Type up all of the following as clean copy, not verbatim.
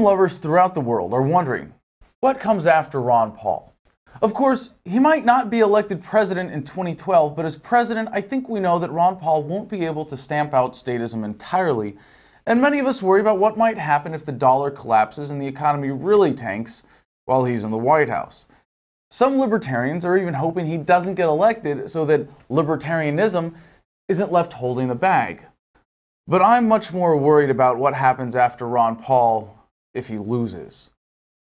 lovers throughout the world are wondering, what comes after Ron Paul? Of course, he might not be elected president in 2012, but as president, I think we know that Ron Paul won't be able to stamp out statism entirely, and many of us worry about what might happen if the dollar collapses and the economy really tanks while he's in the White House. Some libertarians are even hoping he doesn't get elected so that libertarianism isn't left holding the bag. But I'm much more worried about what happens after Ron Paul if he loses.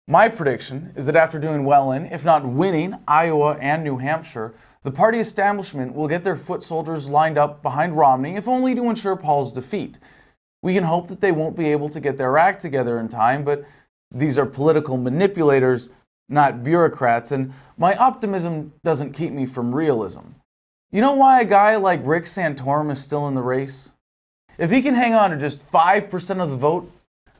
My prediction is that after doing well in, if not winning, Iowa and New Hampshire, the party establishment will get their foot soldiers lined up behind Romney, if only to ensure Paul's defeat. We can hope that they won't be able to get their act together in time, but these are political manipulators, not bureaucrats, and my optimism doesn't keep me from realism. You know why a guy like Rick Santorum is still in the race? If he can hang on to just 5% of the vote,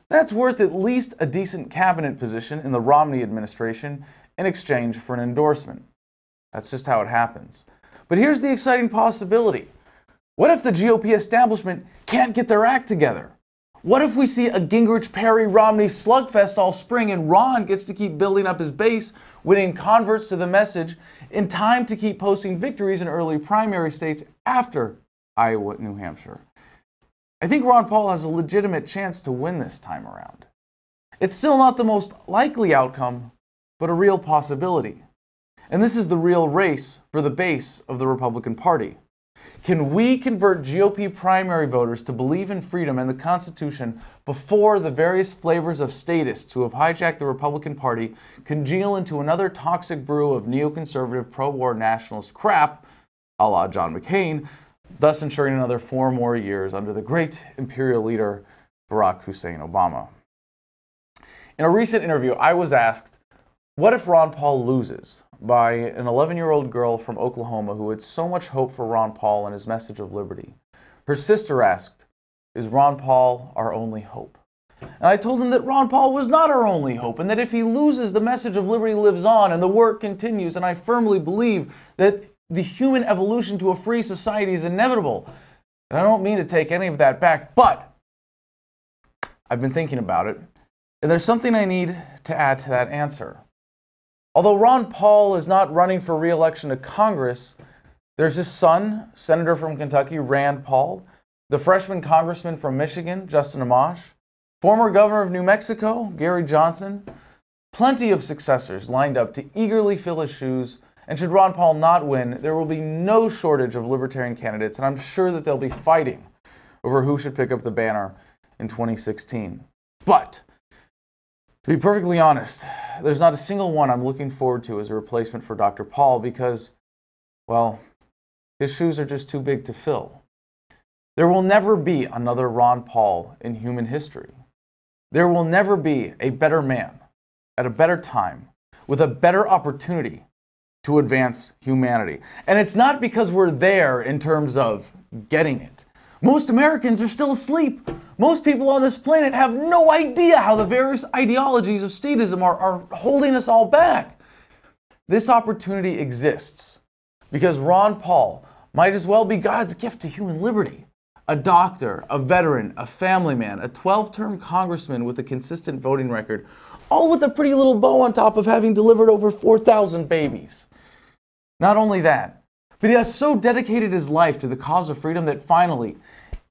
that's worth at least a decent cabinet position in the Romney administration in exchange for an endorsement. That's just how it happens. But here's the exciting possibility. What if the GOP establishment can't get their act together? What if we see a Gingrich-Perry-Romney slugfest all spring and Ron gets to keep building up his base, winning converts to the message in time to keep posting victories in early primary states after Iowa and New Hampshire? I think Ron Paul has a legitimate chance to win this time around. It's still not the most likely outcome, but a real possibility. And this is the real race for the base of the Republican Party. Can we convert GOP primary voters to believe in freedom and the Constitution before the various flavors of statists who have hijacked the Republican Party congeal into another toxic brew of neoconservative pro-war nationalist crap, a la John McCain, thus ensuring another 4 more years under the great imperial leader Barack Hussein Obama? In a recent interview, I was asked, what if Ron Paul loses? By an 11-year-old girl from Oklahoma who had so much hope for Ron Paul and his message of liberty. Her sister asked, is Ron Paul our only hope? And I told him that Ron Paul was not our only hope, and that if he loses, the message of liberty lives on and the work continues, and I firmly believe that the human evolution to a free society is inevitable. And I don't mean to take any of that back, but I've been thinking about it, and there's something I need to add to that answer. Although Ron Paul is not running for re-election to Congress, there's his son, Senator from Kentucky, Rand Paul, the freshman congressman from Michigan, Justin Amash, former governor of New Mexico, Gary Johnson, plenty of successors lined up to eagerly fill his shoes. And should Ron Paul not win, there will be no shortage of libertarian candidates, and I'm sure that they'll be fighting over who should pick up the banner in 2016. But, to be perfectly honest, there's not a single one I'm looking forward to as a replacement for Dr. Paul because, well, his shoes are just too big to fill. There will never be another Ron Paul in human history. There will never be a better man at a better time with a better opportunity to advance humanity. And it's not because we're there in terms of getting it. Most Americans are still asleep. Most people on this planet have no idea how the various ideologies of statism are holding us all back. This opportunity exists because Ron Paul might as well be God's gift to human liberty. A doctor, a veteran, a family man, a 12-term congressman with a consistent voting record, all with a pretty little bow on top of having delivered over 4,000 babies. Not only that, but he has so dedicated his life to the cause of freedom that finally,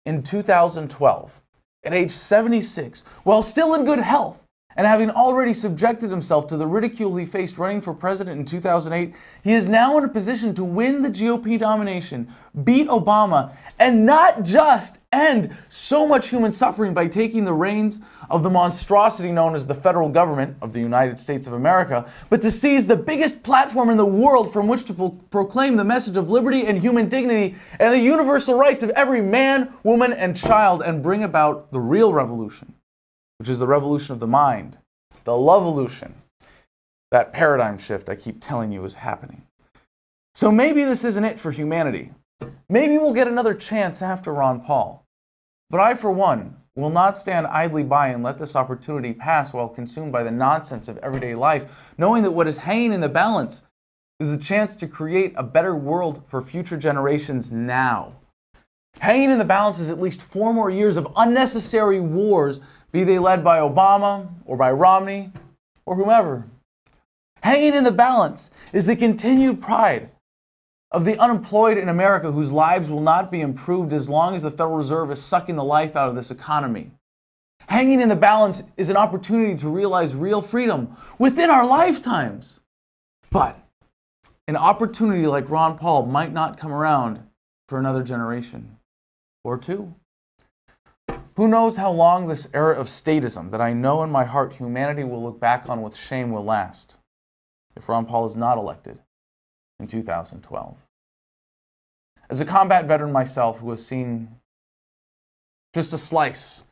in 2012, at age 76, while still in good health, and having already subjected himself to the ridicule he faced running for president in 2008, he is now in a position to win the GOP nomination, beat Obama, and not just end so much human suffering by taking the reins of the monstrosity known as the federal government of the United States of America, but to seize the biggest platform in the world from which to proclaim the message of liberty and human dignity and the universal rights of every man, woman, and child, and bring about the real revolution, which is the revolution of the mind, the love-evolution, that paradigm shift I keep telling you is happening. So maybe this isn't it for humanity. Maybe we'll get another chance after Ron Paul. But I, for one, will not stand idly by and let this opportunity pass while consumed by the nonsense of everyday life, knowing that what is hanging in the balance is the chance to create a better world for future generations now. Hanging in the balance is at least 4 more years of unnecessary wars be they led by Obama or by Romney or whomever. Hanging in the balance is the continued pride of the unemployed in America whose lives will not be improved as long as the Federal Reserve is sucking the life out of this economy. Hanging in the balance is an opportunity to realize real freedom within our lifetimes. But an opportunity like Ron Paul might not come around for another generation or two. Who knows how long this era of statism that I know in my heart humanity will look back on with shame will last if Ron Paul is not elected in 2012. As a combat veteran myself who has seen just a slice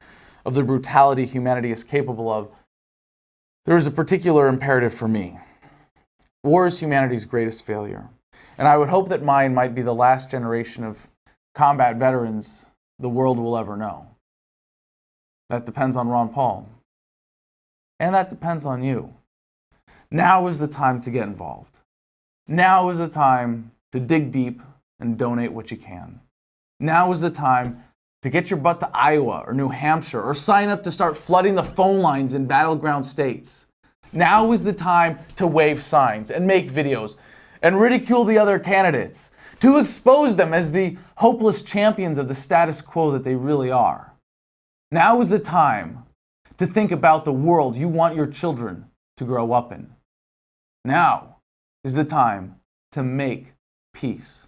of the brutality humanity is capable of, there is a particular imperative for me. War is humanity's greatest failure, and I would hope that mine might be the last generation of combat veterans the world will ever know. That depends on Ron Paul, and that depends on you. Now is the time to get involved. Now is the time to dig deep and donate what you can. Now is the time to get your butt to Iowa or New Hampshire or sign up to start flooding the phone lines in battleground states. Now is the time to wave signs and make videos and ridicule the other candidates, to expose them as the hopeless champions of the status quo that they really are. Now is the time to think about the world you want your children to grow up in. Now is the time to make peace.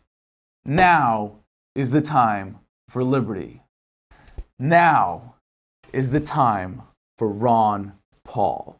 Now is the time for liberty. Now is the time for Ron Paul.